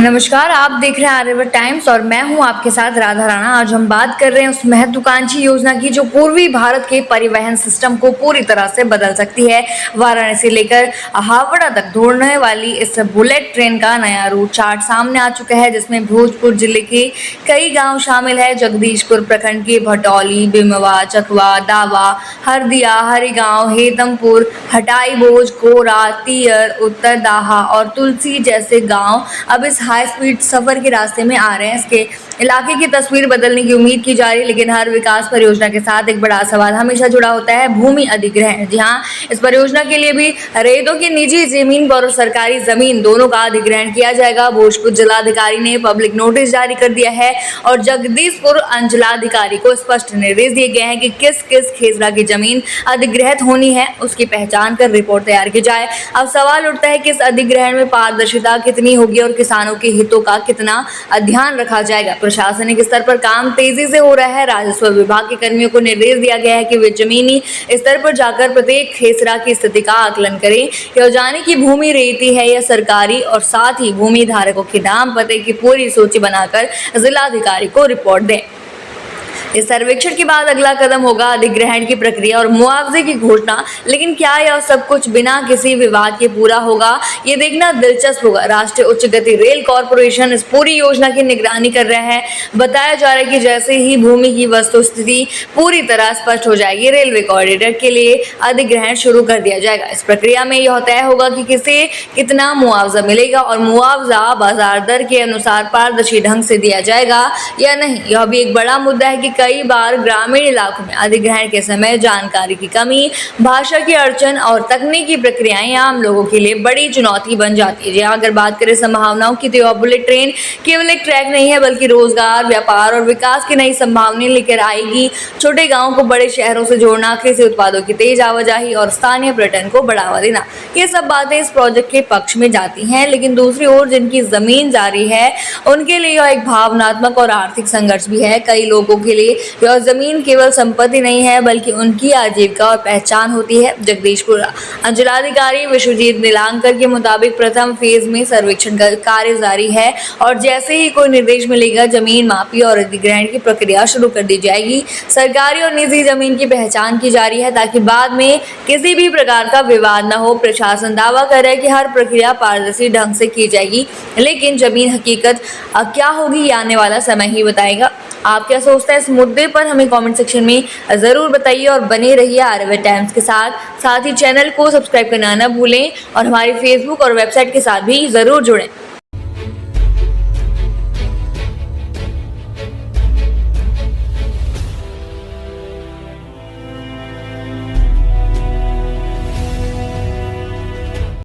नमस्कार, आप देख रहे हैं आर्यभट्ट टाइम्स और मैं हूं आपके साथ राधा राणा। आज हम बात कर रहे हैं उस महत्वाकांक्षी योजना की जो पूर्वी भारत के परिवहन सिस्टम को पूरी तरह से बदल सकती है। वाराणसी लेकर हावड़ा तक दौड़ने वाली इस बुलेट ट्रेन का नया रूट चार्ट सामने आ चुका है, जिसमें भोजपुर जिले के कई गांव शामिल है। जगदीशपुर प्रखंड के भटौली, बिमवा, चकवा, दावा, हरदिया, हरिगांव, हेतमपुर, हटाई बोझ, कोरा, तियर, उत्तरदाहा और तुलसी जैसे गांव अब इस हाई स्पीड सफर के रास्ते में आ रहे हैं। इसके इलाके की तस्वीर बदलने की उम्मीद की जा रही है, लेकिन हर विकास परियोजना के साथ एक बड़ा सवाल हमेशा जुड़ा होता है, भूमि अधिग्रहण। जी हाँ, इस परियोजना के लिए भी रेतों की निजी जमीन और सरकारी जमीन दोनों का अधिग्रहण किया जाएगा। भोजपुर जिलाधिकारी ने पब्लिक नोटिस जारी कर दिया है और जगदीशपुर अंचलाधिकारी को स्पष्ट निर्देश दिए गए हैं कि किस किस खेसरा की जमीन अधिग्रहित होनी है, उसकी पहचान कर रिपोर्ट तैयार की जाए। अब सवाल उठता है कि इस अधिग्रहण में पारदर्शिता कितनी होगी और किसानों के हितों का कितना ध्यान रखा जाएगा। प्रशासनिक स्तर पर काम तेजी से हो रहा है। राजस्व विभाग के कर्मियों को निर्देश दिया गया है कि वे जमीनी स्तर पर जाकर प्रत्येक खेसरा की स्थिति का आकलन करें, यह जाने की भूमि रेती है या सरकारी, और साथ ही भूमि धारकों के नाम पते की पूरी सूची बनाकर जिलाधिकारी को रिपोर्ट दें। इस सर्वेक्षण के बाद अगला कदम होगा अधिग्रहण की प्रक्रिया और मुआवजे की घोषणा। लेकिन क्या यह सब कुछ बिना किसी विवाद के पूरा होगा, ये देखना दिलचस्प होगा। राष्ट्रीय उच्च गति रेल कॉरपोरेशन इस पूरी योजना की निगरानी कर रहा है। बताया जा रहा है कि जैसे ही भूमि की वस्तुस्थिति पूरी तरह स्पष्ट हो जाएगी, रेलवे कॉरिडोर के लिए अधिग्रहण शुरू कर दिया जाएगा। इस प्रक्रिया में यह तय होगा कि किसे कितना मुआवजा मिलेगा और मुआवजा बाजार दर के अनुसार पारदर्शी ढंग से दिया जाएगा या नहीं। यह भी एक बड़ा मुद्दा है कि कई बार ग्रामीण इलाकों में अधिग्रहण के समय जानकारी की कमी, भाषा की अड़चन और तकनीकी प्रक्रियाएं आम लोगों के लिए बड़ी चुनौती बन जाती है। अगर बात करें संभावनाओं की, तो यह बुलेट ट्रेन केवल एक ट्रैक नहीं है, बल्कि रोजगार, व्यापार और विकास की नई संभावनाएं लेकर आएगी। छोटे गाँव को बड़े शहरों से जोड़ना, कृषि उत्पादों की तेज आवाजाही और स्थानीय पर्यटन को बढ़ावा देना, ये सब बातें इस प्रोजेक्ट के पक्ष में जाती हैं। लेकिन दूसरी ओर जिनकी जमीन जारी है, उनके लिए यह एक भावनात्मक और आर्थिक संघर्ष भी है। कई लोगों के लिए यह जमीन केवल संपत्ति नहीं है, बल्कि उनकी आजीविका और पहचान होती है। जगदीशपुर अंचलाधिकारी विश्वजीत नीलांकर के मुताबिक प्रथम फेज में सर्वेक्षण का कार्य जारी है और जैसे ही कोई निर्देश मिलेगा, जमीन मापी और अधिग्रहण की प्रक्रिया शुरू कर दी जाएगी। सरकारी और निजी जमीन की पहचान की जा रही है ताकि बाद में किसी भी प्रकार का विवाद न हो। प्रशासन दावा कर रहा है कि हर प्रक्रिया पारदर्शी ढंग से की जाएगी, लेकिन जमीन हकीकत क्या होगी, ये आने वाला समय ही बताएगा। आप क्या सोचते हैं इस मुद्दे पर, हमें कमेंट सेक्शन में ज़रूर बताइए और बने रहिए आर्यभट्ट टाइम्स के साथ ही चैनल को सब्सक्राइब करना ना भूलें और हमारी फेसबुक और वेबसाइट के साथ भी ज़रूर जुड़ें।